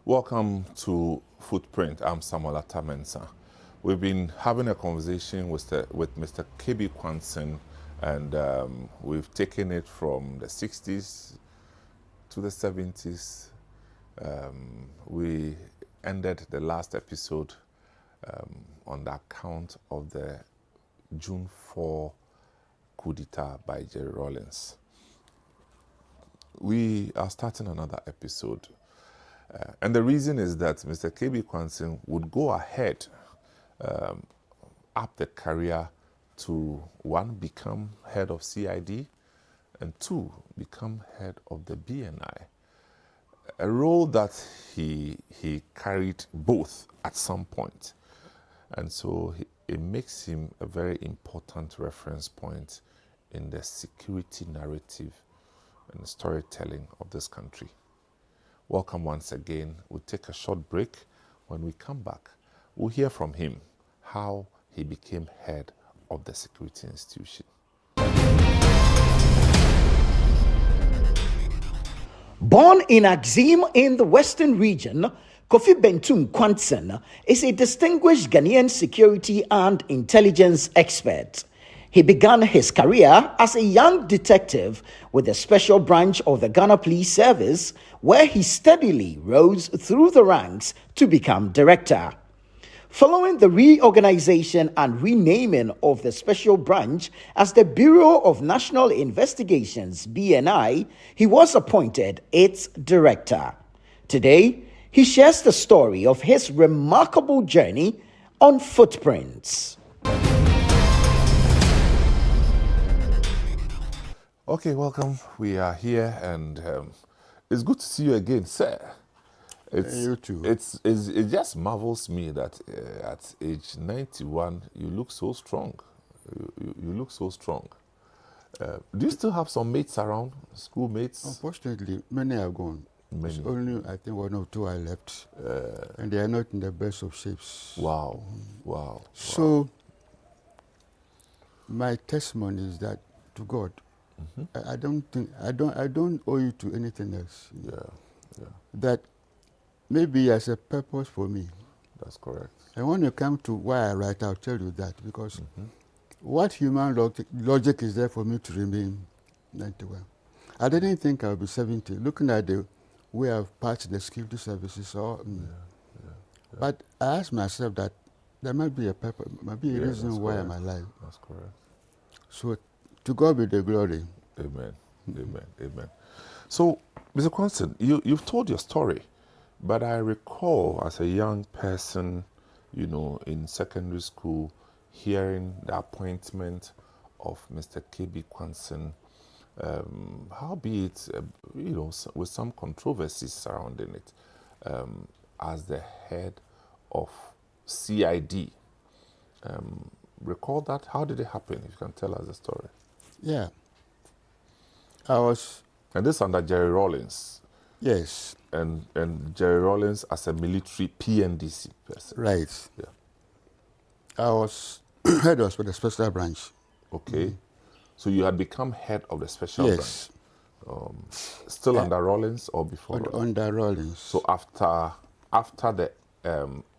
Welcome to Footprint. I'm Samuel Atamensa. We've been having a conversation with Mr. Kofi Quantson, and we've taken it from the 60s to the 70s. We ended the last episode on the account of the June 4 coup d'etat by Jerry Rawlings. We are starting another episode. And the reason is that Mr. Kofi Quantson would go ahead up the career to, one, become head of CID, and two, become head of the BNI. A role that he carried both at some point. And so it makes him a very important reference point in the security narrative and storytelling of this country. Welcome once again. We'll take a short break. When we come back, we'll hear from him how he became head of the security institution. Born in Axim in the Western region, Kofi Bentum Quantson is a distinguished Ghanaian security and intelligence expert. He began his career as a young detective with the special branch of the Ghana Police Service, where he steadily rose through the ranks to become director. Following the reorganization and renaming of the special branch as the Bureau of National Investigations, BNI, he was appointed its director. Today, he shares the story of his remarkable journey on Footprints. Okay, welcome. We are here, and it's good to see you again, sir. You too. It just marvels me that at age 91, you look so strong. You look so strong. Do you still have some mates around, schoolmates? Unfortunately, many are gone. Many. It's only, I think, one or two are left. And they are not in the best of shapes. Wow, wow. So, my testimony is that to God, I don't owe you to anything else. Yeah. That maybe has a purpose for me. That's correct. And when you come to why I write, I'll tell you that, because what human logic is there for me to remain 91? I didn't think I would be 70, looking at the way I've passed the security services. But I asked myself that there might be a purpose, might be a reason why I'm alive. That's correct. So to God be the glory. Amen. Amen. So, Mr. Quantson, you've told your story, but I recall as a young person, in secondary school, hearing the appointment of Mr. Kofi Quantson, howbeit, with some controversies surrounding it, as the head of CID. Recall that? How did it happen? If you can tell us the story. Yeah. I was... And this under Jerry Rawlings. Yes. And Jerry Rawlings as a military PNDC person. Right. Yeah. I was head of the special branch. Okay. So you had become head of the special Yes. branch. Still under Rawlings or before? Under Rawlings. So after the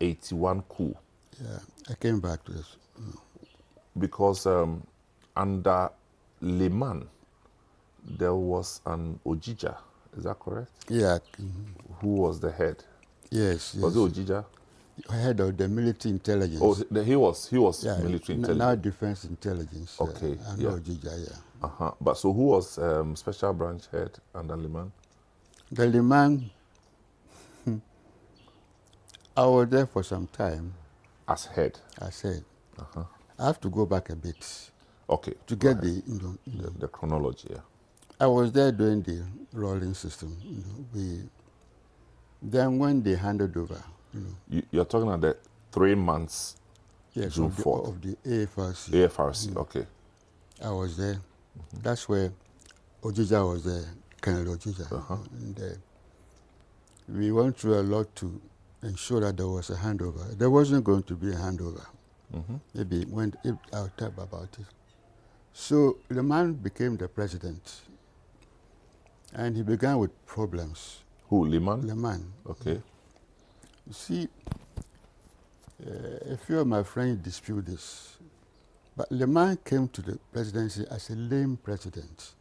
81 coup. Yeah, I came back to this. Because under Limann, there was an Ojija, is that correct? Yeah. Who was the head? Yes. Was it Ojija? Head of the military intelligence. Oh, he was military intelligence. Now defense intelligence. Okay. I know Ojija, yeah. But so who was special branch head under Limann? The Limann, I was there for some time. As head? I said, I have to go back a bit. Okay. To get the chronology, yeah. I was there during the rolling system. Then when they handed over, You're talking about the 3 months, yes, June of 4th. Of the AFRC. AFRC, okay. I was there. That's where Ojija was there, Colonel Ojija. And we went through a lot to ensure that there was a handover. There wasn't going to be a handover. Maybe I'll talk about it. So Limann became the president, and he began with problems. Who, Limann? Limann. Okay. You see, a few of my friends dispute this. But Limann came to the presidency as a lame president.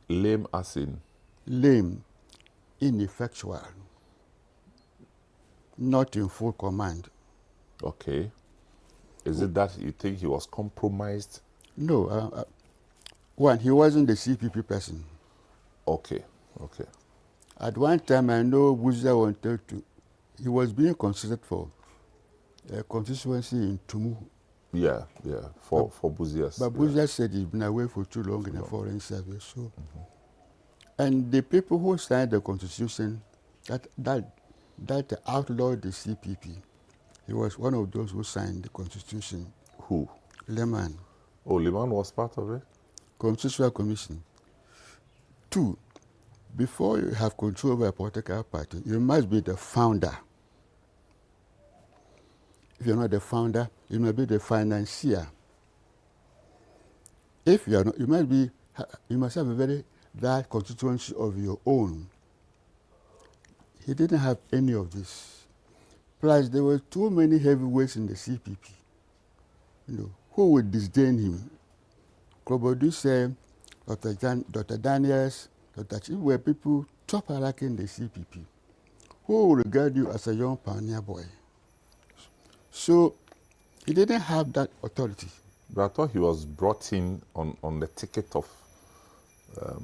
Lame as in? Lame, ineffectual, not in full command. Okay. Is it that you think he was compromised? No, one, he wasn't the CPP person. Okay, okay. At one time, I know Buzia wanted to, he was being considered for a constituency in Tumu. Yeah, for Buzias. But Buzia said he's been away for too long in the foreign service. So, and the people who signed the constitution that outlawed the CPP, he was one of those who signed the constitution. Who? Limann. Oh, Limann was part of it? Constitutional Commission. 2, before you have control over a political party, you must be the founder. If you're not the founder, you must be the financier. If you are not, you must have a very large constituency of your own. He didn't have any of this. Plus, there were too many heavyweights in the CPP, who would disdain him. Kroboduse, Dr. Daniels, Dr. Chief were people top hierarchy in the CPP, who would regard you as a young pioneer boy. So he didn't have that authority. But I thought he was brought in on the ticket of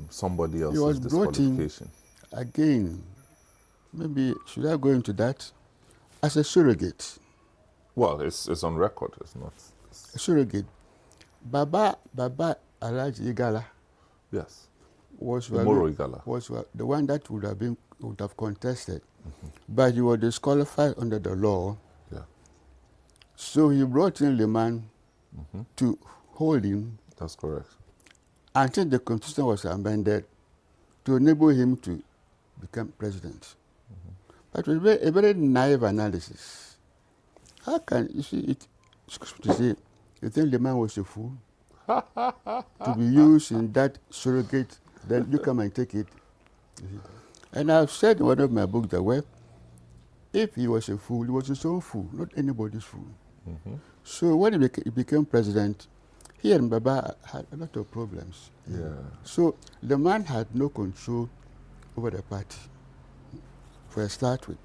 somebody else's He was brought in, disqualification. again, maybe, should I go into that? As a surrogate. Well, it's on record, it's not. A surrogate. Baba Alhaji Igala Yes. was Moro Igala. was the one that would have contested, but he was disqualified under the law. Yeah. So he brought in Limann to hold him That's correct. until the constitution was amended to enable him to become president. But it was a very naive analysis. How can you see it? To say, you think Limann was a fool to be used in that surrogate? Then you come and take it. And I've said in one of my books that, well, if he was a fool, he was his own fool, not anybody's fool. So when he became president, he and Baba had a lot of problems. Yeah. So the man had no control over the party, for a start with.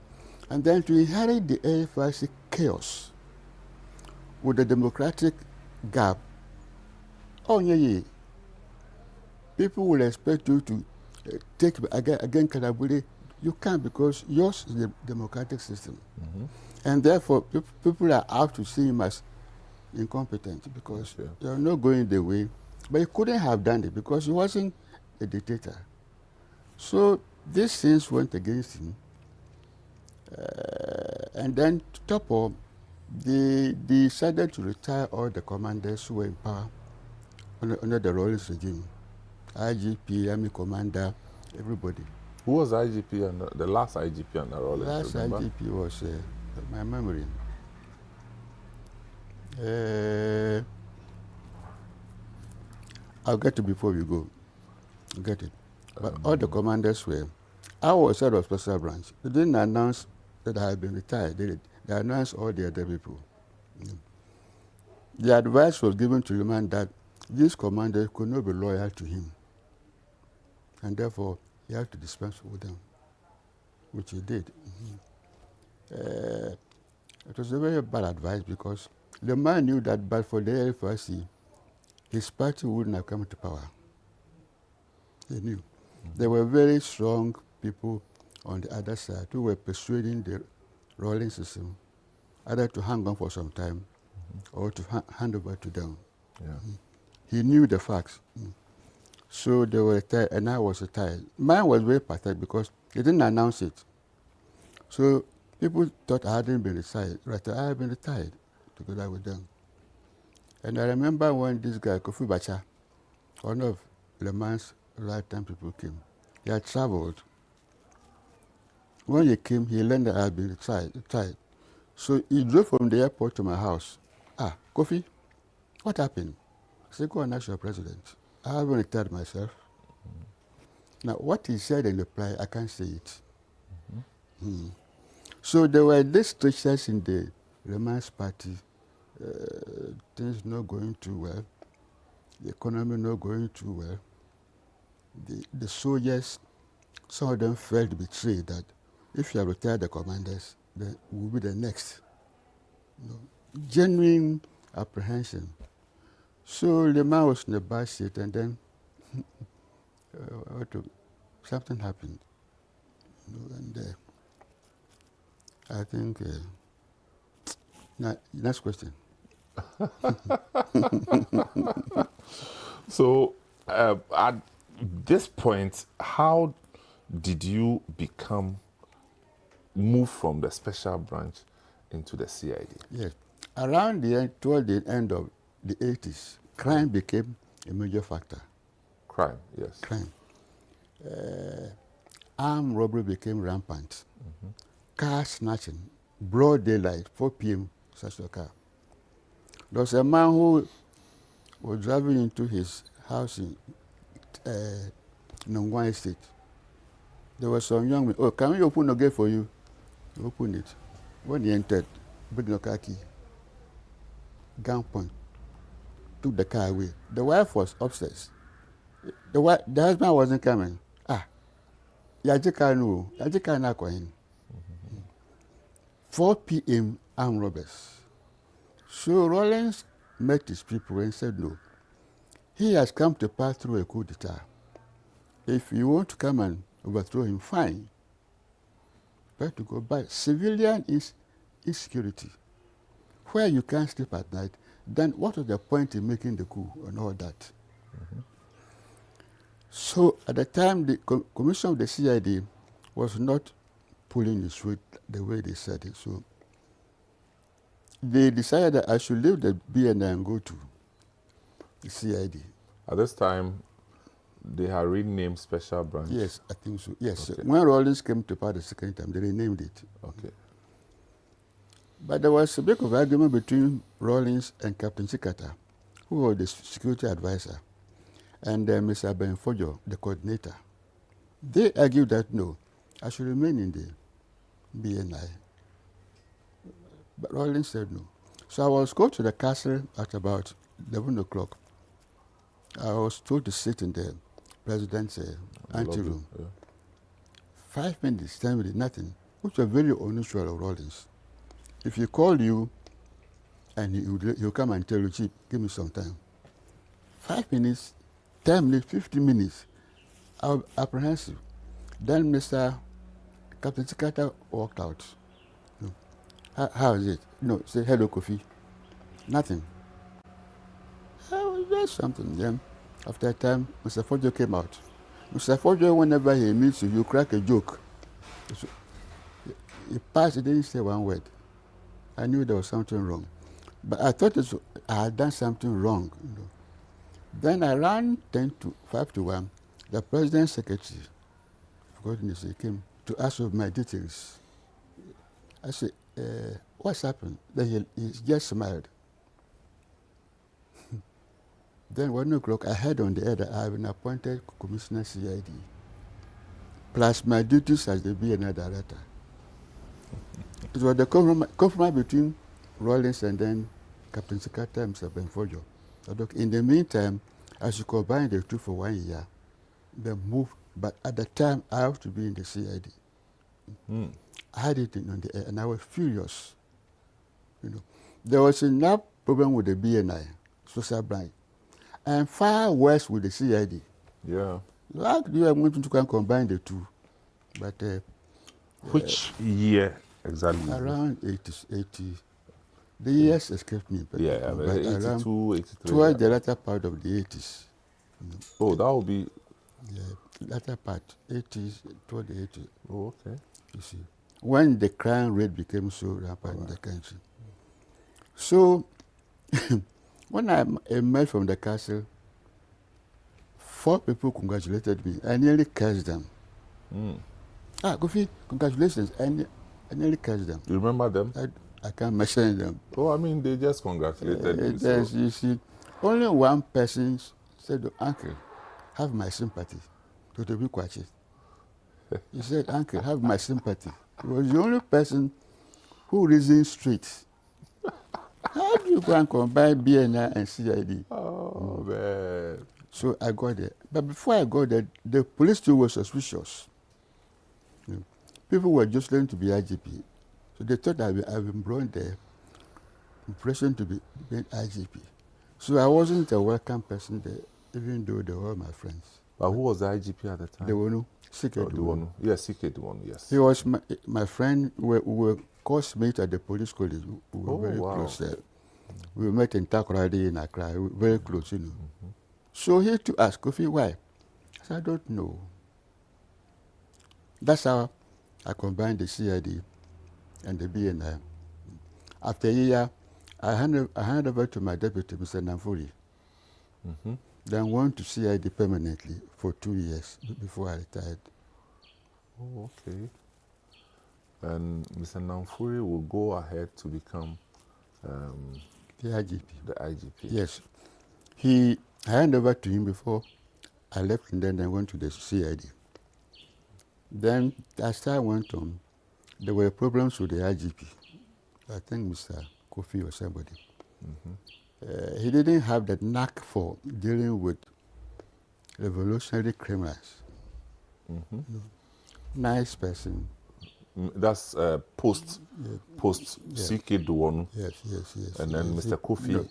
And then to inherit the AFRC chaos with the democratic gap, people will expect you to take again Kalabuli. You can't, because yours is the democratic system. And therefore, people are out to see him as incompetent because you're not going the way. But he couldn't have done it because he wasn't a dictator. So these things went against him. And then to top up, they decided to retire all the commanders who were in power under the Rawlings regime. IGP, Army Commander, everybody. Who was IGP and the last IGP under Rawlings? Last remember? IGP was my memory. I'll get it before we go. I'll get it. But all the commanders were. I was head of special branch. They didn't announce that I had been retired. They announced all the other people. The advice was given to Limann that these commanders could not be loyal to him. And therefore, he had to dispense with them, which he did. It was a very bad advice because the man knew that but for the LFRC, his party wouldn't have come to power. He knew. There were very strong people on the other side who were persuading the Rawlings system either to hang on for some time or to hand over to them. Yeah. He knew the facts. So they were retired, and I was retired. Mine was very pathetic because they didn't announce it. So people thought I hadn't been retired. I had been retired together with them. And I remember when this guy, Kofi Bentum, one of Limann's lifetime people came. He had traveled. When he came, he learned that I had been retired. So he drove from the airport to my house. Kofi, what happened? I said, go and ask your president. I haven't retired myself. Now, what he said in reply, I can't say it. So there were these strictures in the Limann's party, things not going too well, the economy not going too well. The soldiers, some of them felt betrayed that if you have retired the commanders, then we'll be the next. You know, genuine apprehension. So Limann was in the bad state, and then something happened. You know, and I think, next question. So, at this point, how did you move from the special branch into the CID? Yes. Around the end, toward the end of the 80s, crime became a major factor. Crime, yes. Crime. Armed robbery became rampant. Car snatching, broad daylight, 4 p.m., such a car. There was a man who was driving into his house in Nongwan Estate. There was some young man, can we open the gate for you? He opened it. When he entered, bring your car key. Gunpoint. Took the car away. The wife was upstairs. The husband wasn't coming. Yajika no. Yajika na kwa him. 4 p.m. armed robbers. So Rawlings met his people and said, no, he has come to pass through a coup d'etat. If you want to come and overthrow him, fine. But to go by civilian insecurity, where you can't sleep at night, then what was the point in making the coup and all that? So at the time, the commission of the CID was not pulling its weight the way they said it. So they decided that I should leave the BNI and go to the CID. At this time, they had renamed Special Branch. Yes, I think so. Yes. Okay. When Rawlings came to power the second time, they renamed it. Okay. But there was a bit of argument between Rawlings and Captain Chikata, who was the security advisor, and Mr. Benfojo, the coordinator. They argued that no, I should remain in the BNI. But Rawlings said no. So I was called to the castle at about 11 o'clock. I was told to sit in the president's anteroom. Yeah. 5 minutes, 10 minutes, nothing, which was very unusual of Rawlings. If he called you and he'll come and tell you, Chief, give me some time. 5 minutes, 10 minutes, 15 minutes, I was apprehensive. Then Mr. Captain Chikata walked out. How is it? No, say hello, Kofi. Nothing. There's something. Then after a time, Mr. Fojo came out. Mr. Fojo, whenever he meets you, you crack a joke. So he passed, he didn't say one word. I knew there was something wrong. But I thought I had done something wrong. You know. Then around 5 to 1, the president's secretary, he came to ask for my details. I said, what's happened? Then he just smiled. Then 1 o'clock, I heard on the air that I have been appointed Commissioner CID, plus my duties as the BNI director. It was the compromise between Rawlings and then Captain Chikata and Mr. Benfojo. In the meantime, I should combine the two for 1 year, then move. But at the time, I have to be in the CID. I had it on the air, and I was furious. You know, there was enough problem with the BNI, social branch, and far worse with the CID. Yeah. Like you are going to combine the two, but Which year exactly? around 80. The years escaped me. But, Yeah, but 82, 83. towards the latter part of the 80s. You know. Oh, that would be. Yeah, latter part, 80s, toward the 80s. Oh, okay. You see, when the crime rate became so rampant in the country. So, when I emerged from the castle, 4 people congratulated me. I nearly cursed them. Kofi, congratulations. I nearly cursed them. You remember them? I can't mention them. Oh, I mean, they just congratulated you. Yes, you see, only one person said, Uncle, have my sympathy. To be quiet. He said, Uncle, have my sympathy. He was the only person who reasoned straight. How do you go and combine BNI and CID? Oh, man. So I got there. But before I got there, the police too was suspicious. People were just learning to be IGP. So they thought I've been brought there, impression to be made IGP. So I wasn't a welcome person there, even though they were my friends. But who was the IGP at the time? They were no secret. Yes, CK one, yes. He was my friend. We were course mates at the police college. We were very close there. We met in Takoradi in Accra. We were very close, you know. So he to ask Kofi why. I said, I don't know. That's how I combined the CID and the BNI. After a year, I handed over to my deputy, Mr. Namfuri. Then went to CID permanently for 2 years before I retired. Oh, okay. And Mr. Namfuri will go ahead to become The IGP. the IGP. Yes. I handed over to him before I left, and then I went to the CID. Then, as time went on, there were problems with the IGP. I think Mr. Kofi or somebody. He didn't have that knack for dealing with revolutionary criminals. Nice person. That's post CK Duwonu. Yes. And then Mr. Kofi.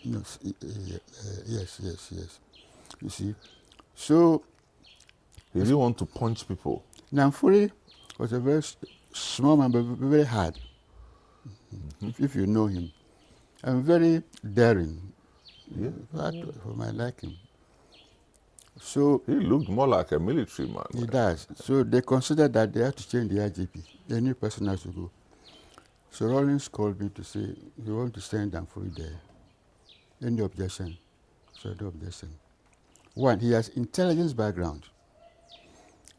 Yes. You see, so He didn't want to punch people. Namfuri was a very small man, but very hard. If you know him, and very daring. Yeah. For my liking. So He looked more like a military man. he does. So they considered that they had to change the IGP. A new person has to go. So Rawlings called me to say, we want to send Namfuri there. Any objection? So no objection. One, he has intelligence background.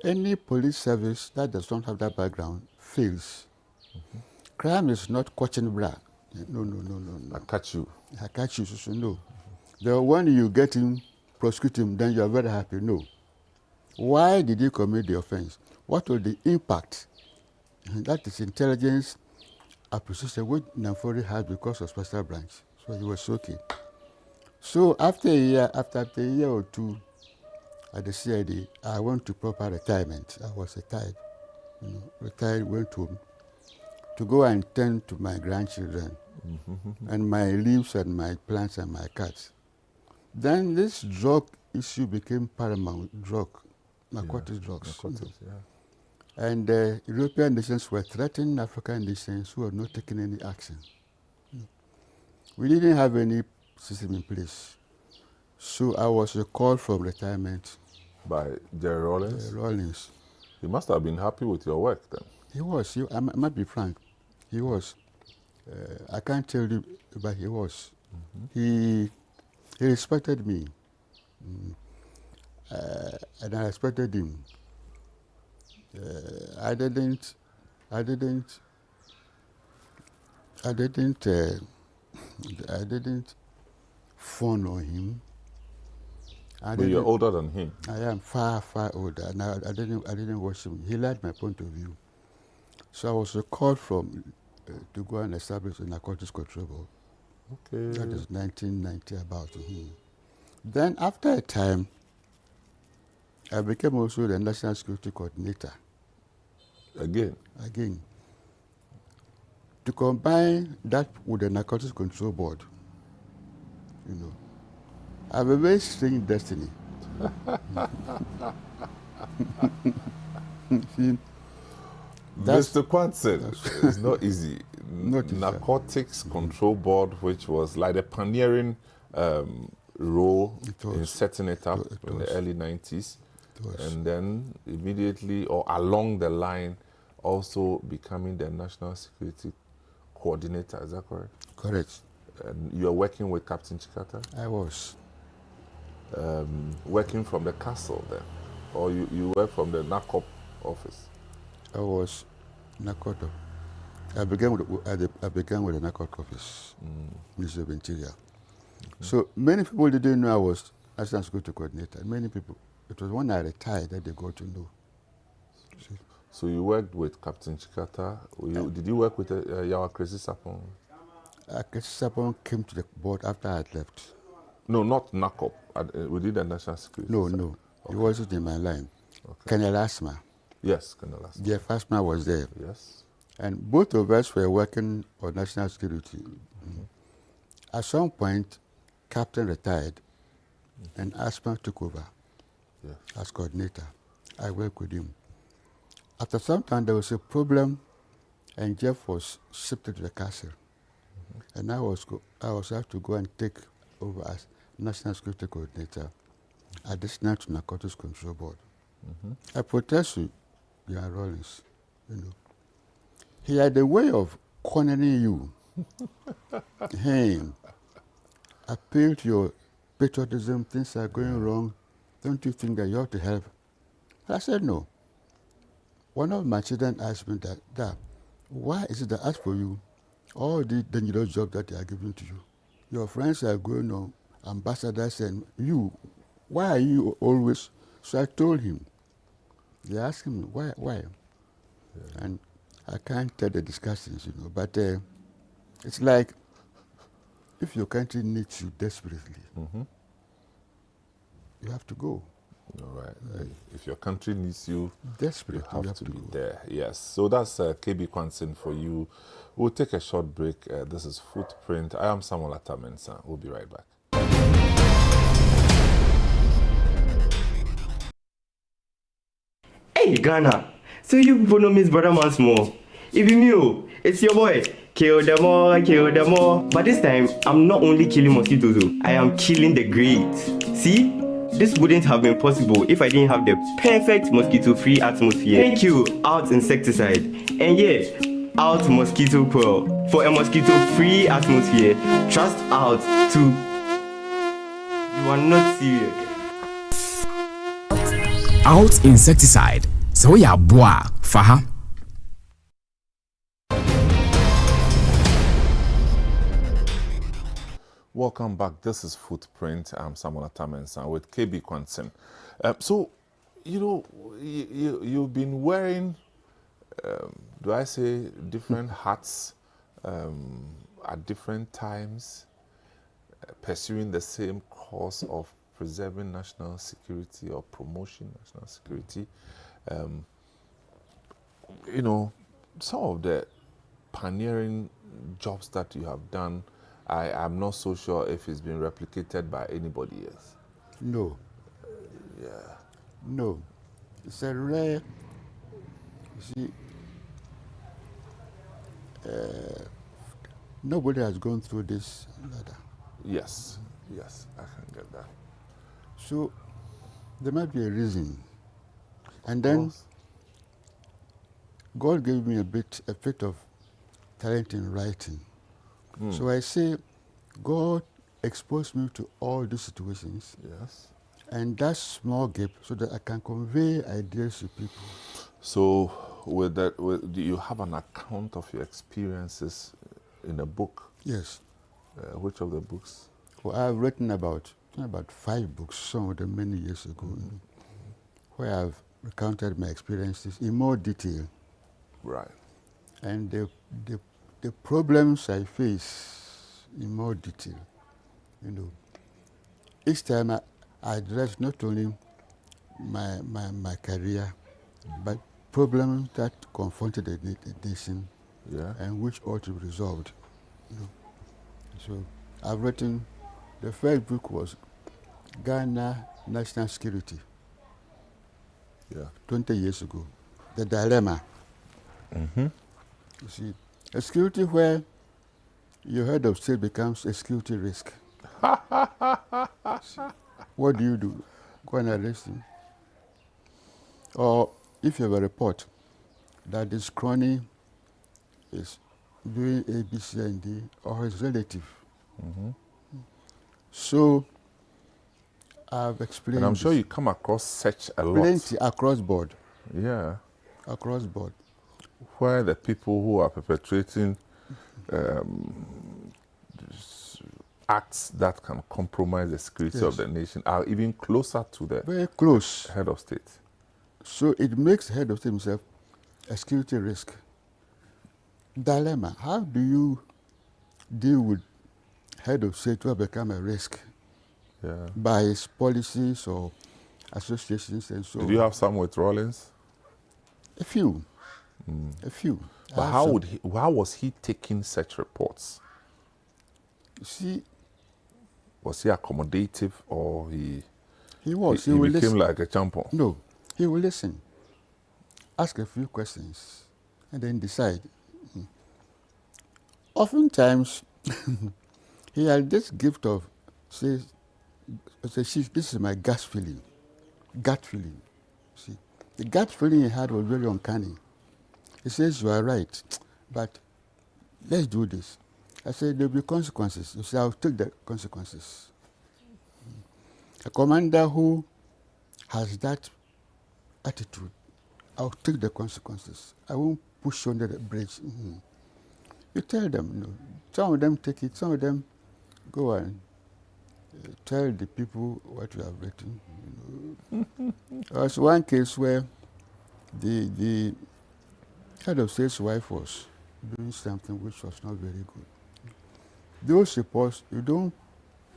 Any police service that does not have that background fails. Crime is not catching bra. No. I catch you. I catch you, so no. When you get him, prosecute him, then you are very happy. No. Why did he commit the offense? What was the impact? And that is intelligence appreciation which Namfuri had because of special branch. So he was okay. So after a year or two at the CID, I went to proper retirement. I was retired. Retired, went home to go and tend to my grandchildren and my leaves and my plants and my cats. Then this drug issue became paramount, narcotic drugs. And European nations were threatening African nations who were not taking any action. We didn't have any system in place. So I was recalled from retirement. By Jerry Rawlings? Rawlings. He must have been happy with your work then. He was. I might be frank. He was. I can't tell you, but he was. He respected me. And I respected him. I didn't fawn on him. But you're older than him. I am far older, and I didn't watch him. He liked my point of view. So I was recalled to go and establish a narcotics control board. Okay. That is 1990 about. Then after a time, I became also the National Security Coordinator. Again. To combine that with the Narcotics Control Board, I have a very strange destiny. See, Mr. Quantson, it's not easy. Not easy. Narcotics Control Board, which was like the pioneering role in setting it up in the early 90s. And then immediately or along the line also becoming the National Security Coordinator. Is that correct? Correct. And you are working with Captain Chikata? I was. Working from the castle then? Or you work from the NACOP office? I was NACOP. I began with the NACOP office, Ministry of Interior. So many people didn't know I was National Security Coordinator. Many people. It was when I retired that they got to know. So you worked with Captain Chikata. Did you work with Yawa Kresi Sapon? Kresi Sapon came to the board after I had left. No, not NACOP. Within the National Security. No, no. Okay. He wasn't in my line. Okay. Colonel Asma. Yes, Colonel Asma. Jeff Asma was there. Yes. And both of us were working on national security. Mm-hmm. At some point, Captain retired, and Asma took over as coordinator. I worked with him. After some time, there was a problem, and Jeff was shipped to the castle. And I was asked to go and take over as National Security Coordinator, additional to Narcotics Control Board. I protest you, Jan Rollins. You know, he had a way of cornering you. Hey, appeal to your patriotism. Things are going wrong. Don't you think that you ought to help? I said no. One of my children asked me that, why is it that as for you, all the dangerous jobs that they are giving to you, your friends are going on, ambassadors, and you, why are you always? So I told him. They asked him, why? Yeah. And I can't tell the discussions, you know, but it's like if your country needs you desperately, you have to go. All right. If your country needs you, desperately, you have to be go there. Yes. So that's KB Quantson for you. We'll take a short break. This is Footprint. I am Samuel Atamensa. We'll be right back. Hey, Ghana. So you people know Miss Brother Man Small. If you knew, it's your boy. Kill them all, kill them all. But this time, I'm not only killing mosquitoes, I am killing the great. See? This wouldn't have been possible if I didn't have the perfect mosquito-free atmosphere. Thank you, Out Insecticide. And yeah, Out Mosquito Coil. For a mosquito-free atmosphere, trust Out to... You are not serious. Out Insecticide. So ya boa, faha. Welcome back. This is Footprint. I'm Samuel Atamensa with KB Quantson. So, you know, you've been wearing, do I say, different hats at different times, pursuing the same cause of preserving national security or promoting national security. You know, some of the pioneering jobs that you have done, I'm not so sure if it's been replicated by anybody else. No. No. It's a rare, you see, nobody has gone through this ladder. Yes, I can get that. So there might be a reason. And then God gave me a bit of talent in writing. So I say, God exposed me to all these situations. Yes. And that small gap so that I can convey ideas to people. So do you have an account of your experiences in a book? Yes. Which of the books? Well, I've written about 5 books, some of them many years ago, where I've recounted my experiences in more detail. Right. And the problems I face in more detail. You know, each time I address not only my career, but problems that confronted the nation, and which ought to be resolved. You know. So I've written, the first book was Ghana National Security. 20 years ago. The dilemma. You see, a security where your head of state becomes a security risk. What do? Go and arrest him. Or if you have a report that this crony is doing A, B, C, and D, or his relative. So I've explained. And I'm sure you come across such a lot. Plenty across board. Yeah. Across board. Where the people who are perpetrating acts that can compromise the security of the nation are even closer to the very close head of state. So it makes the head of state himself a security risk. Dilemma, how do you deal with head of state who have become a risk by his policies or associations and so on? Did you have some with Rawlings? A few. A few. But how was he taking such reports? You see, was he accommodative or he was. He will became listen. like a champion? No, he will listen, ask a few questions, and then decide. Oftentimes, he had this gift of say, this is my gut feeling. Gut feeling. See, the gut feeling he had was very uncanny. He says, you are right, but let's do this. I said, there will be consequences. You say, I'll take the consequences. A commander who has that attitude, I'll take the consequences. I won't push under the bridge. You tell them, some of them take it, some of them go and tell the people what you have written. There was one case where the head of state's wife was doing something which was not very good. Those reports, you don't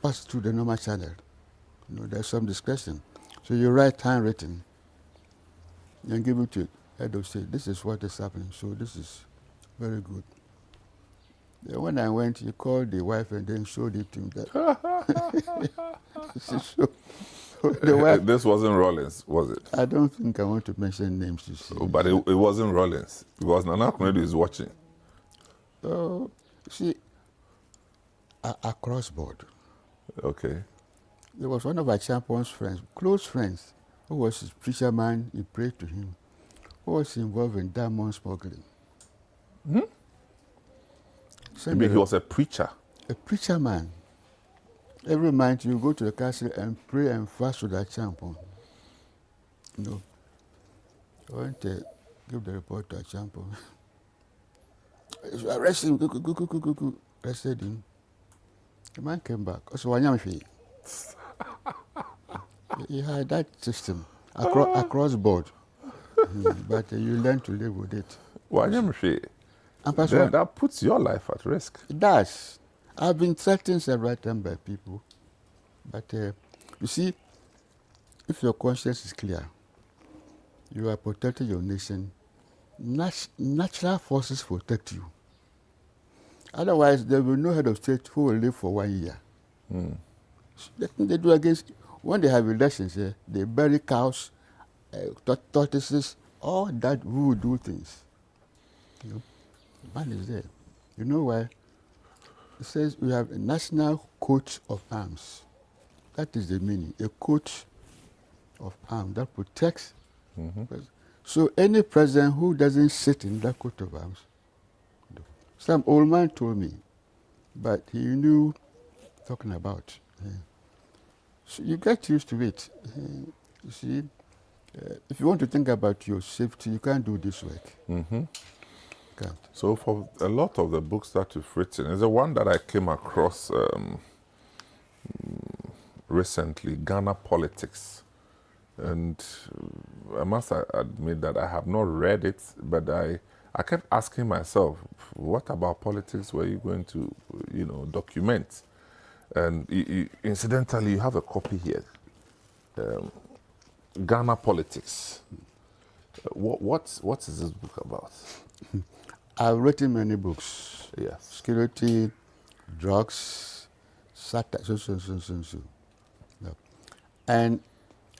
pass through the normal channel. There's some discretion. So you write handwritten and give it to head of state. This is what is happening. So this is very good. Then when I went, he called the wife and then showed it to him. The wife, this wasn't Rawlings, was it? I don't think I want to mention names, you see. But it wasn't Rawlings. Because Nana Akmedu is watching. See, across board. Okay. There was one of our champion's friends, close friends, who was his preacher man. He prayed to him, who was involved in diamond smuggling. Maybe he was a preacher. A preacher man. Every night you go to the castle and pray and fast with that champion. I went to give the report to a champion. Arrest him, go. Arrested him. The man came back. Also, he had that system across board. But you learn to live with it. Then that puts your life at risk. It does. I've been threatened several times by people. But you see, if your conscience is clear, you are protecting your nation, natural forces protect you. Otherwise, there will be no head of state who will live for 1 year. They do against, when they have elections, they bury cows, tortoises, all that who will do things. Man is there. You know why? It says we have a national coat of arms. That is the meaning, a coat of arms that protects. So any president who doesn't sit in that coat of arms, some old man told me, but he knew talking about. So you get used to it. You see, if you want to think about your safety, you can't do this work. Can't. So for a lot of the books that you've written, is the one that I came across recently, Ghana Politics. And I must admit that I have not read it, but I kept asking myself, what about politics were you going to, document? And incidentally, you have a copy here. Ghana Politics. What is this book about? I've written many books. Yes. Security, drugs, satire, so. Yeah. And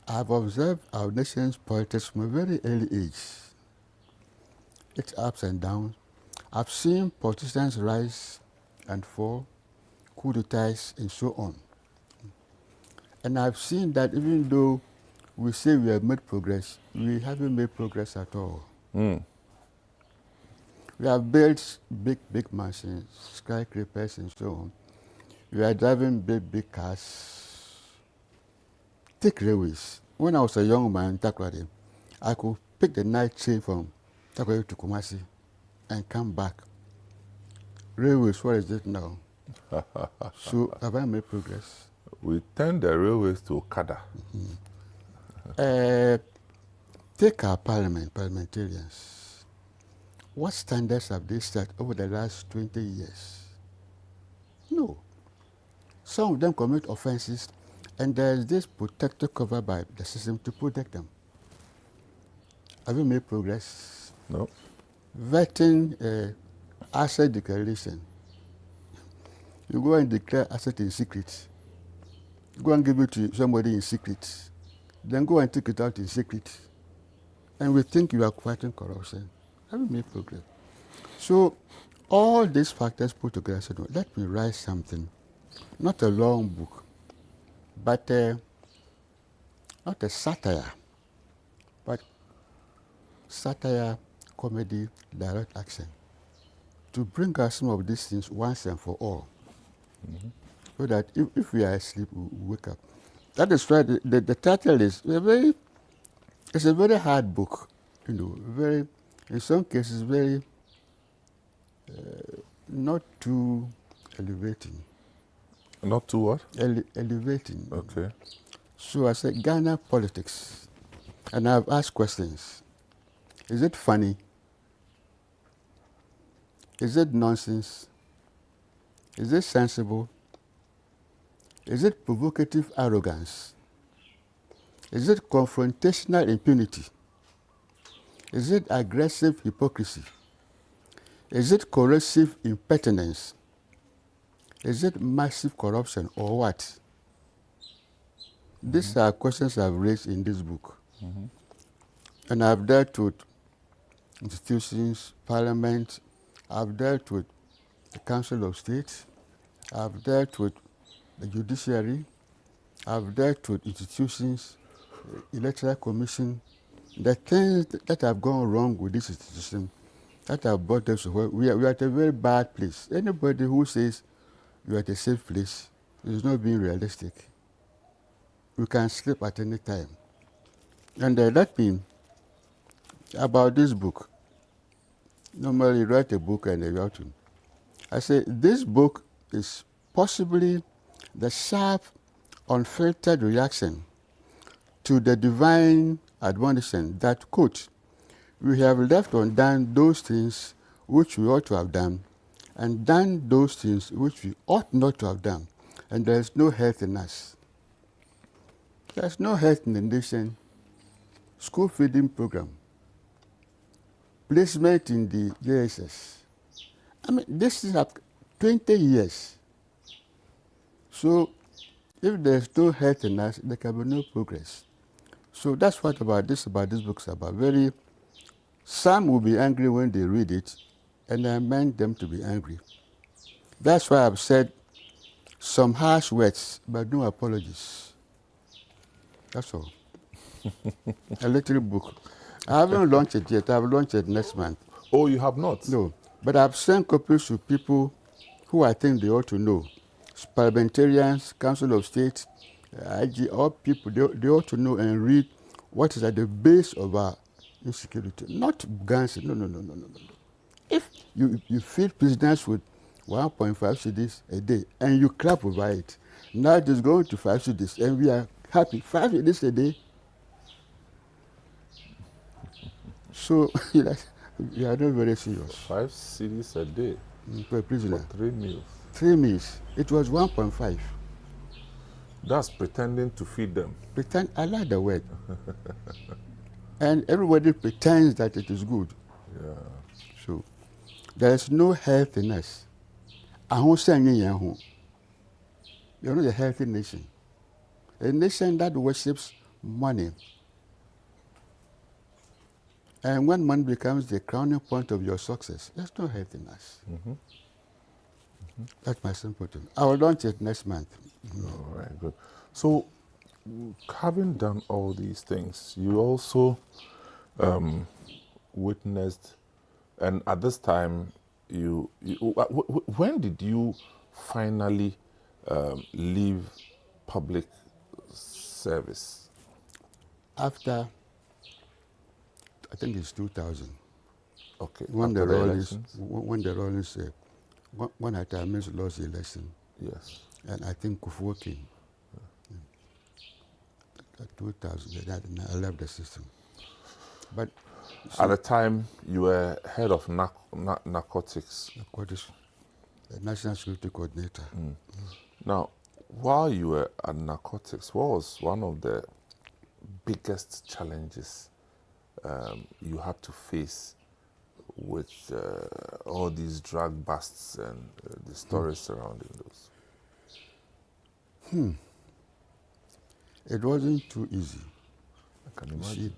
I've observed our nation's politics from a very early age. Its ups and downs. I've seen politicians rise and fall, coup d'etats, and so on. And I've seen that even though we say we have made progress, we haven't made progress at all. We have built big mansions, skyscrapers, and so on. We are driving big cars. Take railways. When I was a young man in Takoradi, I could pick the night train from Takoradi to Kumasi and come back. Railways, what is it now? So have I made progress? We turned the railways to Okada. Take our parliamentarians. what standards have they set over the last 20 years? No. Some of them commit offenses, and there's this protective cover by the system to protect them. Have you made progress? No. Vetting asset declaration. You go and declare asset in secret. Go and give it to somebody in secret. Then go and take it out in secret. And we think you are fighting corruption. Have you made progress? So all these factors put together, I said, let me write something. Not a long book, but not a satire, but satire, comedy, direct action, to bring us some of these things once and for all, so that if we are asleep, we wake up. That is why the title is it's a very hard book, very, in some cases, very not too elevating. Not too what? Elevating. Okay. So I said, Ghana politics. And I've asked questions. Is it funny? Is it nonsense? Is it sensible? Is it provocative arrogance? Is it confrontational impunity? Is it aggressive hypocrisy? Is it corrosive impertinence? Is it massive corruption or what? These are questions I've raised in this book. And I've dealt with institutions, parliament, I've dealt with the Council of State, I've dealt with the judiciary, I've dealt with institutions, electoral commission, the things that have gone wrong with this institution, that have brought us to where we are at a very bad place. Anybody who says you are at a safe place is not being realistic. We can slip at any time. And that means, about this book, normally you write a book and you have to. I say, this book is possibly the sharp, unfiltered reaction to the divine admonition that, quote, we have left undone those things which we ought to have done, and done those things which we ought not to have done, and there is no health in us. There is no health in the nation. School feeding program, placement in the JSS. I mean, this is up 20 years. So if there's no health in us, there can be no progress. So that's what this book is about. Some will be angry when they read it, and I meant them to be angry. That's why I've said some harsh words, but no apologies. That's all. A little book. I haven't launched it yet. I've launched it next month. Oh, you have not? No, but I've sent copies to people who I think they ought to know. Parliamentarians, Council of State, IG, all people, they ought to know and read what is at the base of our insecurity. Not guns, no. If you feed prisoners with 1.5 cedis a day and you clap over it, now it is going to 5 cedis and we are happy. 5 cedis a day. So you are not very serious. 5 cedis a day For a prisoner. for 3 meals. 3 meals. It was 1.5. That's pretending to feed them. Pretend, I like the word. And everybody pretends that it is good. Yeah. So there is no health in us. You're not a healthy nation. A nation that worships money. And when money becomes the crowning point of your success, there's no health in us. That's my simple thing. I will launch it next month. All right, good. So, having done all these things, you also witnessed, and at this time, when did you finally leave public service? After, I think it's 2000. Okay. When after the Rawlings, elections? when the Rawlings, when I lost the election, Yes. and I think Kofi came. 2000, I left the system. But At the time, you were head of narcotics. Narcotics, the National Security Coordinator. Now, while you were at narcotics, what was one of the biggest challenges you had to face with all these drug busts and the stories surrounding those? It wasn't too easy. I can imagine. See,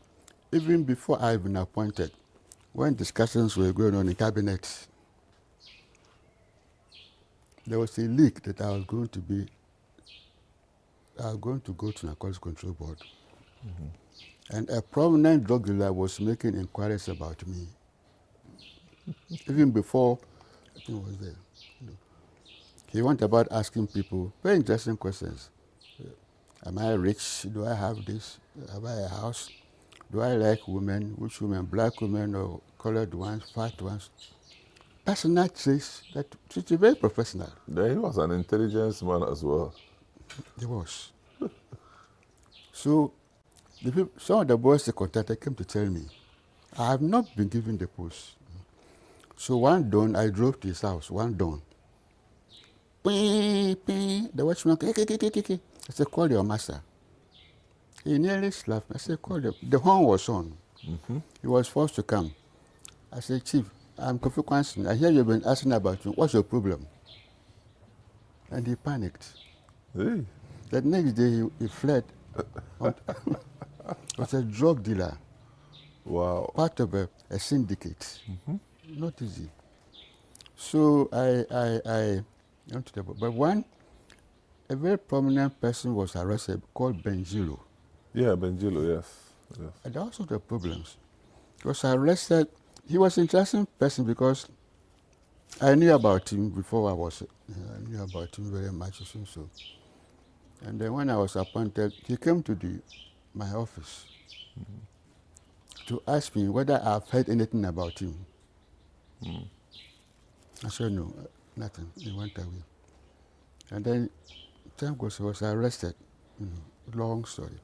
even before I've been appointed, when discussions were going on in cabinet, there was a leak that I was going to go to Narcotics Control Board. And a prominent drug dealer was making inquiries about me. Even before I think was there. He went about asking people very interesting questions. Am I rich? Do I have this? Have I a house? Do I like women? Which women? Black women or colored ones, fat ones? Personal traits that it's very professional. Then he was an intelligence man as well. He was. So some of the boys they contacted came to tell me, I have not been given the post. So one dawn, I drove to his house, one dawn. The watchman, I said, call your master. He nearly slapped me. I said, call him. The horn was on. He was forced to come. I said, Chief, I'm Kofi Quantson. I hear you've been asking about me. What's your problem? And he panicked. Hey. The next day, he fled. He was a drug dealer. Wow. Part of a syndicate. Not easy. So I went to the board. But a very prominent person was arrested called Benjilo. Yeah, Benjilo, yes. And there were also the problems. He was arrested. He was an interesting person because I knew about him before I knew about him very much. So. And then when I was appointed, he came to my office to ask me whether I've heard anything about him. I said, no, nothing. He went away. And then time goes, he was arrested. Long story.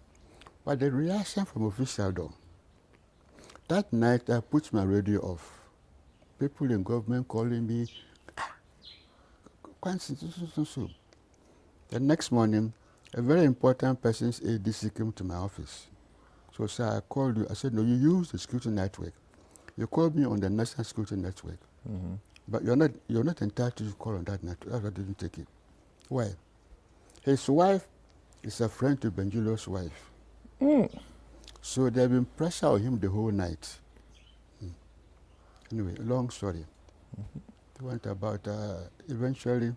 But the reaction from official door, that night I put my radio off. People in government calling me, so. The next morning, a very important person's ADC came to my office. So, sir, I called you. I said, no, you use the security network. You called me on the national security network. But you're not entitled to call on that network. That's why I didn't take it. Why? His wife is a friend to Benjilo's wife. So there had been pressure on him the whole night. Anyway, long story. It went about, eventually,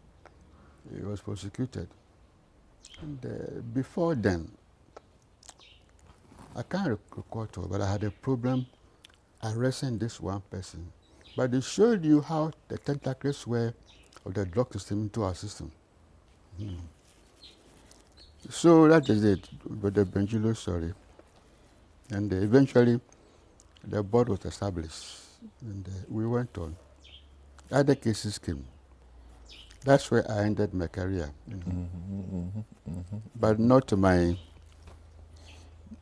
he was prosecuted. And before then, I can't recall it all, but I had a problem arresting this one person. But it showed you how the tentacles were of the drug system into our system. So that is it, but the Benjilo story. And eventually, the board was established, and we went on. Other cases came. That's where I ended my career, but not my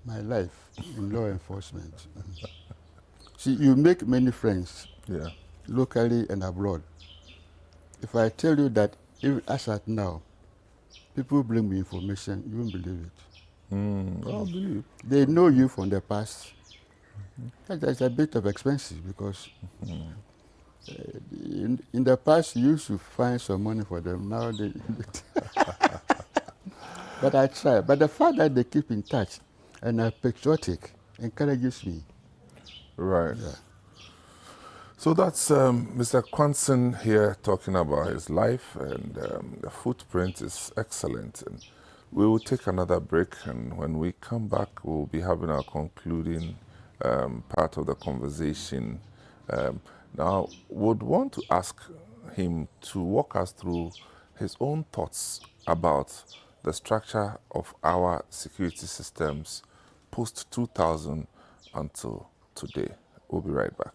life in law enforcement. See, you make many friends, locally and abroad. If I tell you that, as at now, people bring me information, you won't believe it. I'll believe. They know you from the past. That's a bit of expensive because in the past you used to find some money for them. Now they but I try. But the fact that they keep in touch and are patriotic encourages me. Right. Yeah. So that's Mr. Quantson here talking about his life, and the footprint is excellent. And we will take another break, and when we come back, we'll be having our concluding part of the conversation. Now, would want to ask him to walk us through his own thoughts about the structure of our security systems post-2000 until today. We'll be right back.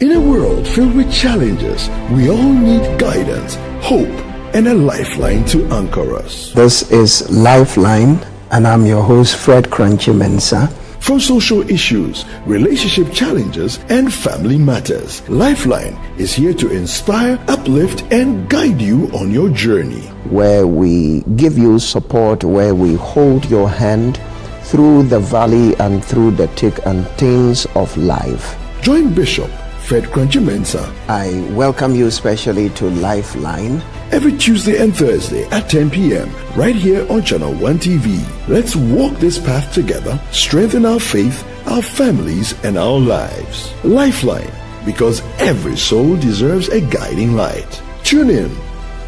In a world filled with challenges, we all need guidance, hope, and a lifeline to anchor us. This is Lifeline, And I'm your host, Fred Crunchy Mensa. From social issues, relationship challenges, and family matters, Lifeline is here to inspire, uplift, and guide you on your journey. Where we give you support, where we hold your hand through the valley and through the thick and thins of life. Join Bishop Fred Crunchy Mensa. I welcome you especially to Lifeline. Every Tuesday and Thursday at 10 p.m. right here on Channel 1 TV. Let's walk this path together, strengthen our faith, our families, and our lives. Lifeline, because every soul deserves a guiding light. Tune in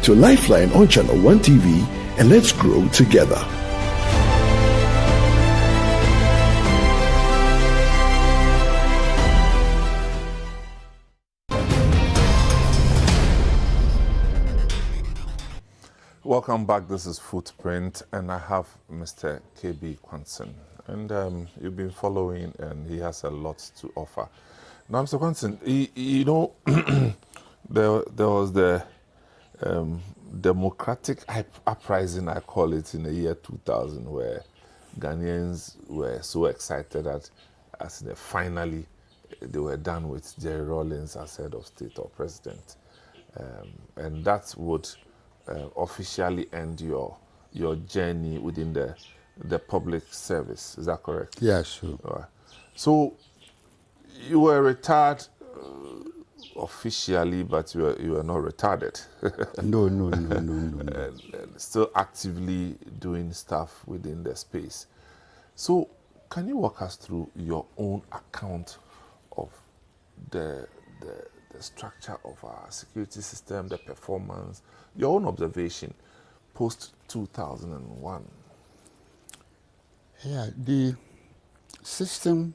to Lifeline on Channel 1 TV and let's grow together. Welcome back. This is Footprint, and I have Mr. Kofi Quantson. And you've been following, and he has a lot to offer. Now, Mr. Quantson, you know, there was the democratic uprising, I call it, in the year 2000, where Ghanaians were so excited that as they finally they were done with Jerry Rawlings as head of state or president. And that would officially end your journey within the public service. Is that correct? Yes, sure. All right. So you were retired officially, but you were not retarded. No. And still actively doing stuff within the space. So can you walk us through your own account of the structure of our security system, the performance, your own observation post 2001? Yeah, the system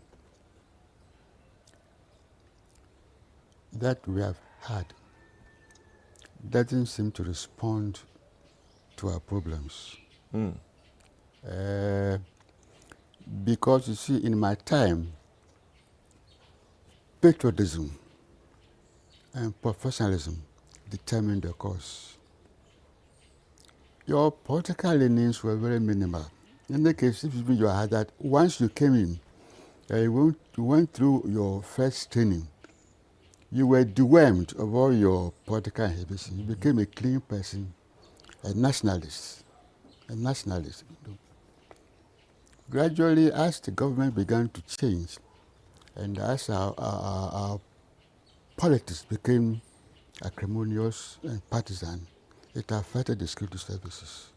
that we have had doesn't seem to respond to our problems. Because you see, in my time, patriotism and professionalism determined the course. Your political leanings were very minimal. In the case, if you had that, once you came in, you went through your first training, you were dewormed of all your political inhibitions. You became a clean person, a nationalist. Gradually, as the government began to change, and as our politics became acrimonious and partisan, it affected the security services.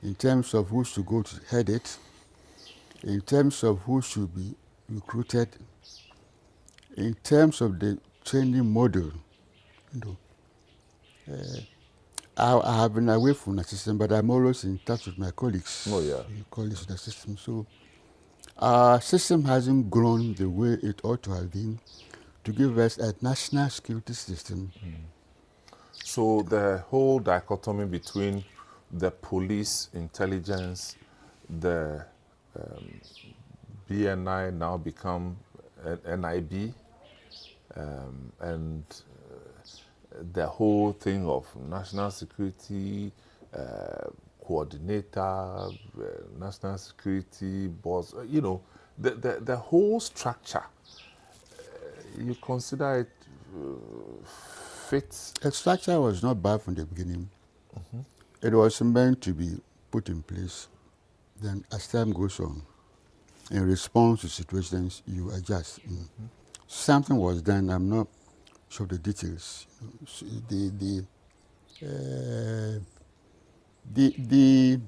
In terms of who should go to head it, in terms of who should be recruited, in terms of the training model. I have been away from the system, but I'm always in touch with my colleagues. Oh, yeah. Colleagues in the system. So our system hasn't grown the way it ought to have been to give us a national security system. So the whole dichotomy between the police intelligence, the BNI now become NIB, and the whole thing of national security coordinator, national security boss, you know, the whole structure, you consider it fits? The structure was not bad from the beginning. It was meant to be put in place. Then as time goes on, in response to situations, you adjust. Something was done. I'm not sure of the details. The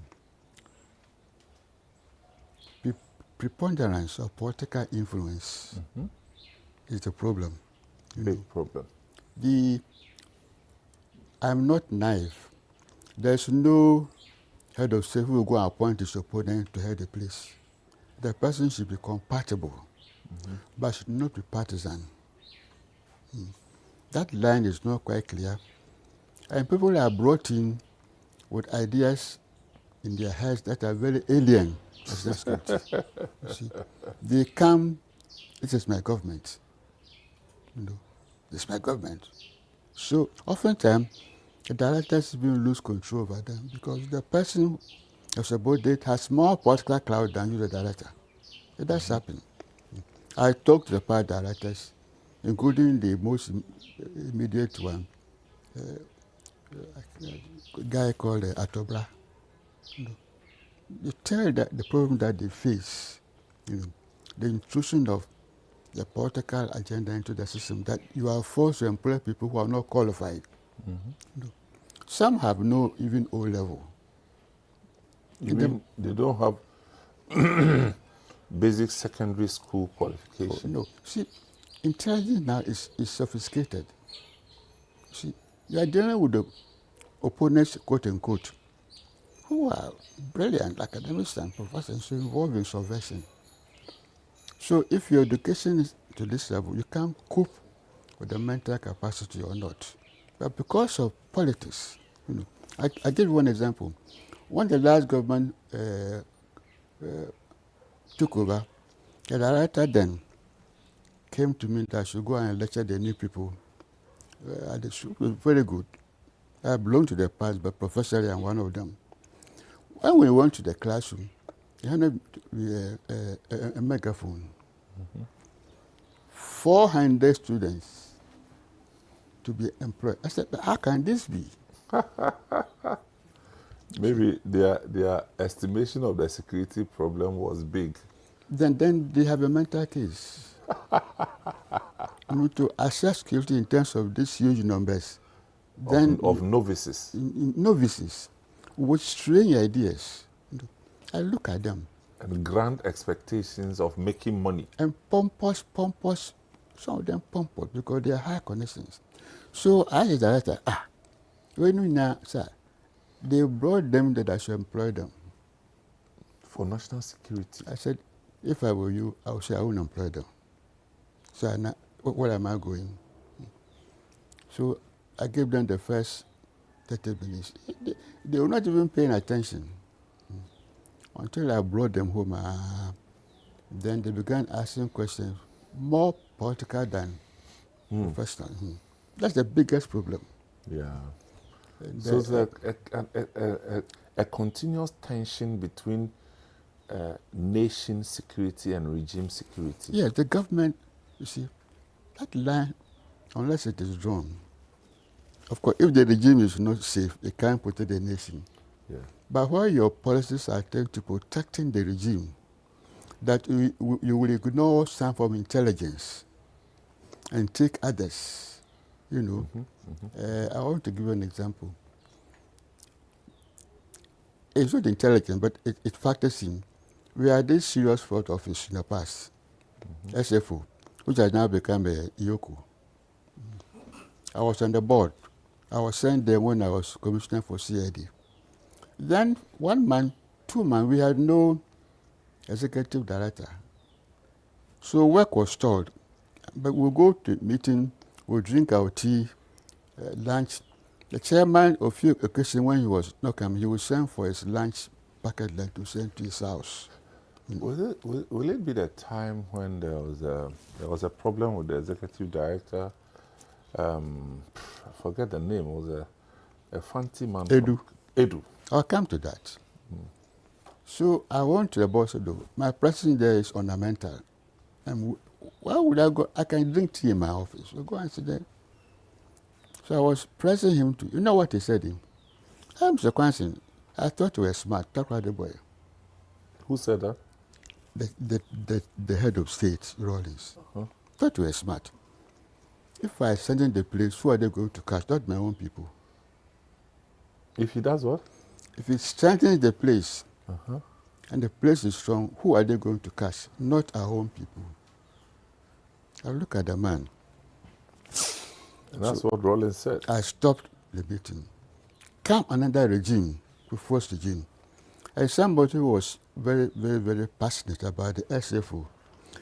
preponderance of political influence is a problem. Big problem. I'm not naive. There's no head of state who will go and appoint his opponent to head the place. The person should be compatible, but should not be partisan. That line is not quite clear. And people are brought in with ideas in their heads that are very alien. You see, they come, this is my government. This is my government. So oftentimes, the directors even lose control over them because the person As a board date has more political clout than you, the director. It does happen. I talked to the party directors, including the most immediate one, a guy called Atobra. You tell that the problem that they face, the intrusion of the political agenda into the system, that you are forced to employ people who are not qualified. Some have no even O level. You mean they don't have basic secondary school qualification? No. See, intelligence now is sophisticated. See, you are dealing with the opponents, quote unquote, who are brilliant academics and professors involved in subversion. So if your education is to this level, you can't cope with the mental capacity or not. But because of politics, I give you one example. When the last government took over, the director then came to me that I should go and lecture the new people. The school was very good. I belong to the past, but professionally I'm one of them. When we went to the classroom, he handed a megaphone. 400 students to be employed. I said, but how can this be? Maybe their estimation of the security problem was big. Then they have a mental case. To assess security in terms of these huge numbers. Then Of novices. Novices with strange ideas. I look at them. And grand expectations of making money. And pompous, some of them pompous because they are high connections. So I as a director, when we now, sir, they brought them that I should employ them. For national security. I said, if I were you, I would say I wouldn't employ them. So now, where am I going? So I gave them the first 30 minutes. They were not even paying attention until I brought them home. Then they began asking questions, more political than professional. That's the biggest problem. Yeah. So it's like a continuous tension between nation security and regime security. Yeah, the government, you see, that line, unless it is drawn, of course, if the regime is not safe, it can't protect the nation. Yeah. But while your policies are tending to protecting the regime, that you will ignore some from intelligence and take others, I want to give you an example. It's not intelligent, but it factors in. We had this serious fraud office in the past, SFO, which has now become a IOCO. I was on the board. I was sent there when I was commissioner for CID. Then 1 month, 2 months, we had no executive director. So work was stalled. But we'll go to meeting, we'll drink our tea, lunch. The chairman, of few occasions when he was not coming, he would send for his lunch packet like to send to his house. Will it be the time when there was a problem with the executive director? I forget the name. It was a fancy man. Edu. I'll come to that. So I went to the boss and said, my presence there is ornamental. And why would I go? I can drink tea in my office. So go and sit there. So I was pressing him to, you know what he said to him? Mr. Quantson, I thought you were smart. Talk about the boy. Who said that? The head of state, Rawlings. Thought you were smart. If I send in the place, who are they going to catch? Not my own people. If he does what? If he strengthens the place, and the place is strong, who are they going to catch? Not our own people. I look at the man. And that's what Rawlings said. I stopped the meeting. Come another regime, the first regime. And somebody who was very, very, very passionate about the SFO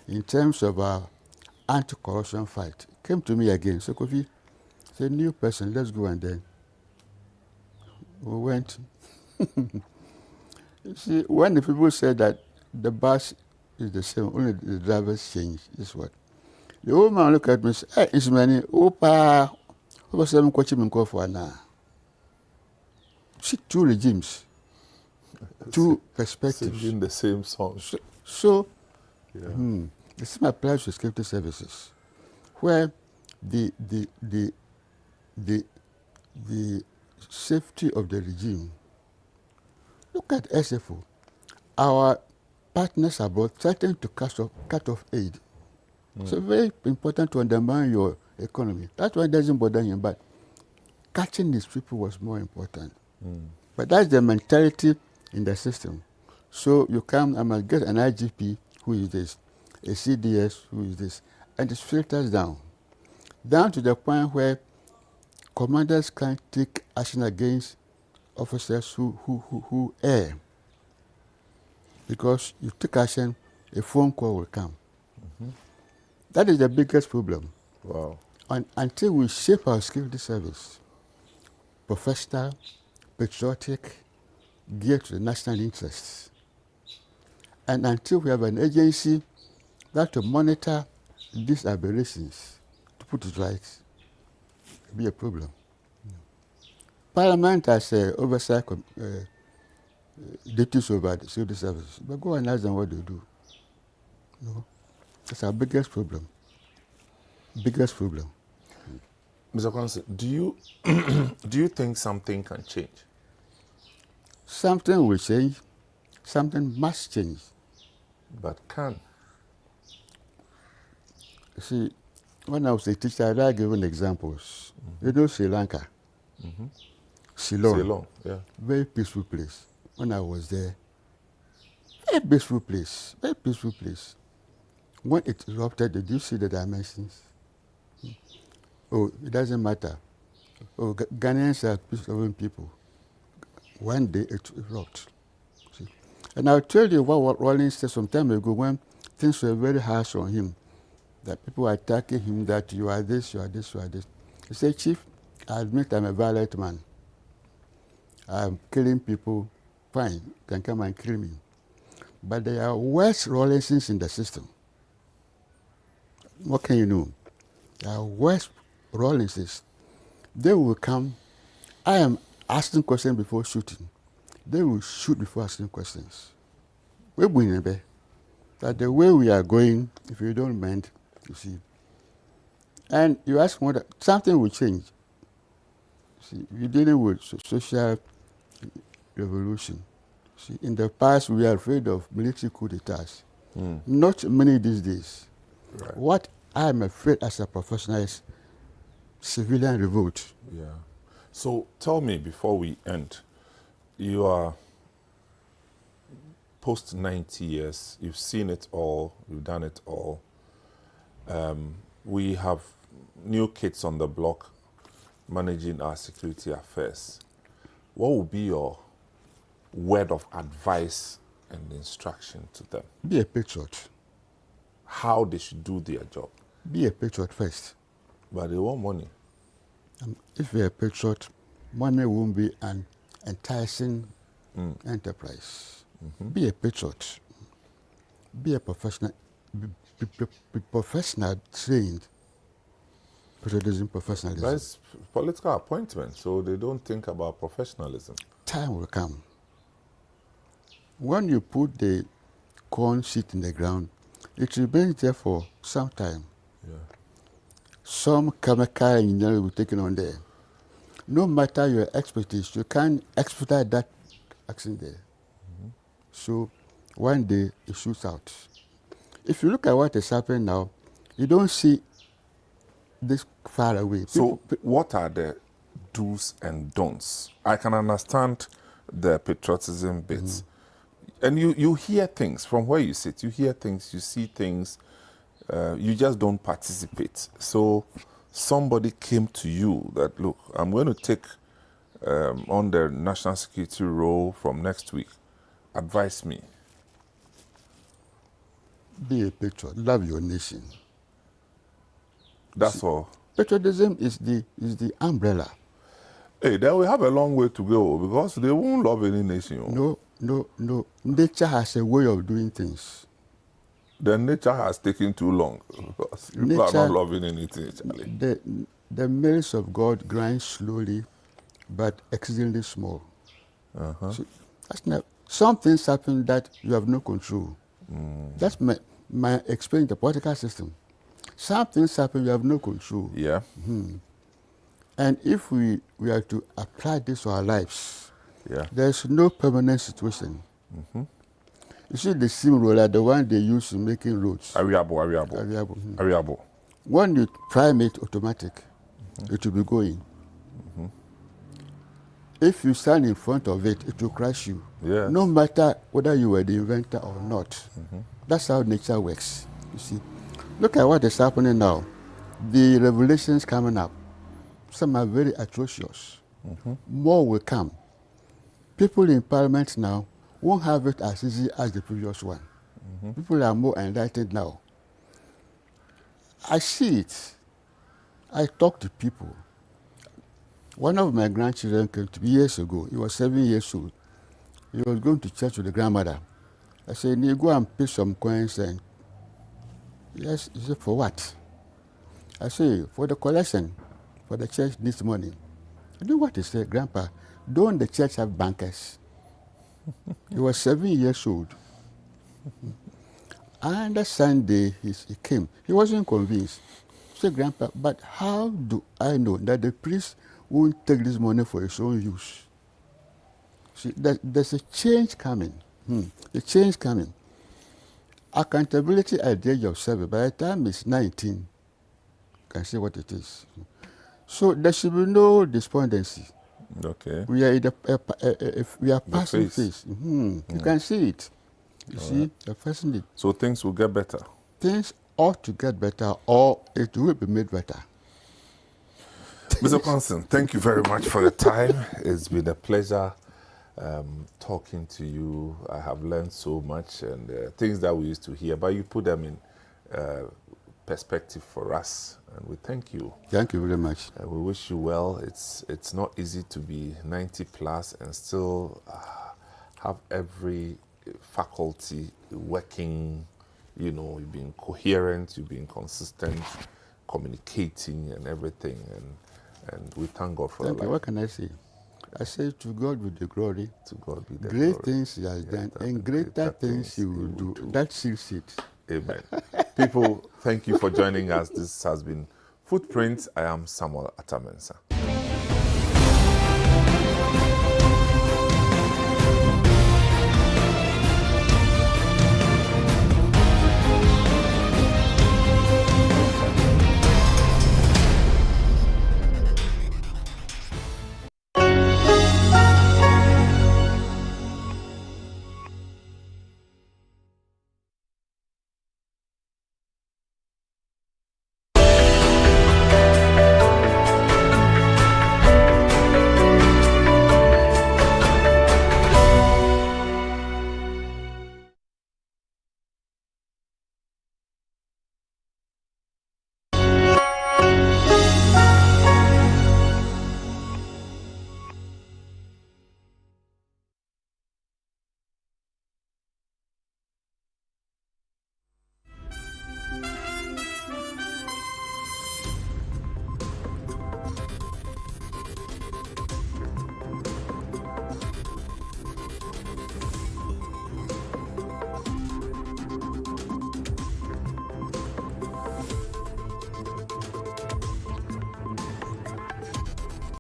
in terms of our anti-corruption fight came to me again. So Kofi, it's a new person, let's go. And then we went. You see, when the people said that the bus is the same, only the drivers change, this is what. The old man looked at me and said, hey, it's many, opa, what's them coaching me for now? See, 2 regimes. two perspectives. Singing the same song. So this is my pledge to security services, where the safety of the regime. Look at SFO. Our partners abroad threatening to cut off aid. So very important to undermine your economy. That's why it doesn't bother him, but catching these people was more important. But that's the mentality in the system. So you come, I must get an IGP, who is this, a CDS, who is this, and it filters down to the point where commanders can't take action against officers who err. Because you take action, a phone call will come. That is the biggest problem. Wow. Until we shape our security service, professional, patriotic, geared to the national interests, and until we have an agency that will monitor these aberrations to put it right, it'll be a problem. Parliament has oversight duties over the civil service, but go and ask them what they do. No, that's our biggest problem. Biggest problem. Mr. Quantson, do you think something can change? Something will change. Something must change. But can? See, when I was a teacher, I like giving examples. You know Sri Lanka, Ceylon, yeah. Very peaceful place. When I was there, very peaceful place, very peaceful place. When it erupted, did you see the dimensions? Oh, it doesn't matter. Oh, Ghanaians are peace-loving people. One day it erupted. See? And I'll tell you what Rollins said some time ago when things were very harsh on him, that people were attacking him, that you are this, you are this, you are this. He said, Chief, I admit I'm a violent man. I'm killing people, fine, you can come and kill me. But there are worse Rollinsons in the system. What can you know? There are worse Rollinses. They will come. I am asking questions before shooting. They will shoot before asking questions. We're going to that the way we are going, if you don't mind, you see. And you ask what something will change. See, you're dealing with social revolution. See, in the past, we are afraid of military coup d'etats. Not many these days. Right. What I'm afraid as a professional is civilian revolt. Yeah. So tell me before we end, you are post 90 years, you've seen it all, you've done it all. We have new kids on the block managing our security affairs. What would be your word of advice and instruction to them? Be a patriot. How they should do their job? Be a patriot first. But they want money. If you're a patriot, money won't be an enticing enterprise. Be a patriot. Be a professional. Be professional, trained. Patriotism, professionalism. That's political appointment, so they don't think about professionalism. Time will come. When you put the corn seed in the ground, it remains there for some time. Yeah. Some chemical engineering will be taken on there. No matter your expertise, you can't expedite that action there. So one day it shoots out. If you look at what is happening now, you don't see this far away. So what are the do's and don'ts? I can understand the patriotism bits. And you hear things from where you sit. You hear things, you see things. You just don't participate. So somebody came to you that, look, I'm going to take on the national security role from next week. Advise me. Be a patriot. Love your nation. That's all. Patriotism is the umbrella. Hey, then we have a long way to go because they won't love any nation. No. Nature has a way of doing things. The nature has taken too long because people are not loving anything, Charlie. The mills of God grind slowly, but exceedingly small. So some things happen that you have no control. That's my experience in the political system. Some things happen you have no control. Yeah. And if we are to apply this to our lives, Yeah. there's no permanent situation. You see the steamroller, the one they use in making roads. Ariabo. When you prime it automatic, it will be going. If you stand in front of it, it will crash you. Yes. No matter whether you were the inventor or not. That's how nature works, you see. Look at what is happening now. The revelations coming up. Some are very atrocious. More will come. People in parliament now won't have it as easy as the previous one. People are more enlightened now. I see it. I talk to people. One of my grandchildren came to me years ago. He was 7 years old. He was going to church with the grandmother. I said, you go and pay some coins and... Yes, he said, for what? I said, for the collection, for the church needs money. You know what he said, Grandpa? Don't the church have bankers? He was 7 years old. And that Sunday he came. He wasn't convinced. He said, Grandpa, but how do I know that the priest won't take this money for his own use? See, there's a change coming. A change coming. Accountability at the age of 7, by the time it's 19, you can see what it is. So there should be no despondency. Okay. We are in we are passing phase. You can see it. You see, you're facing it. So things will get better. Things ought to get better, or it will be made better. Mr. Quantson, thank you very much for your time. It's been a pleasure talking to you. I have learned so much, and things that we used to hear, but you put them in perspective for us, and we thank you. Thank you very much. We wish you well. It's not easy to be 90 plus and still have every faculty working. You know, you've been coherent, you've been consistent, communicating and everything, and we thank God for Thank your you. life. What can I say? I say to God be the glory. To God be the great glory. things He has done, and greater things He will do. That seals it. Amen. People, thank you for joining us. This has been Footprints. I am Samuel Atamensa.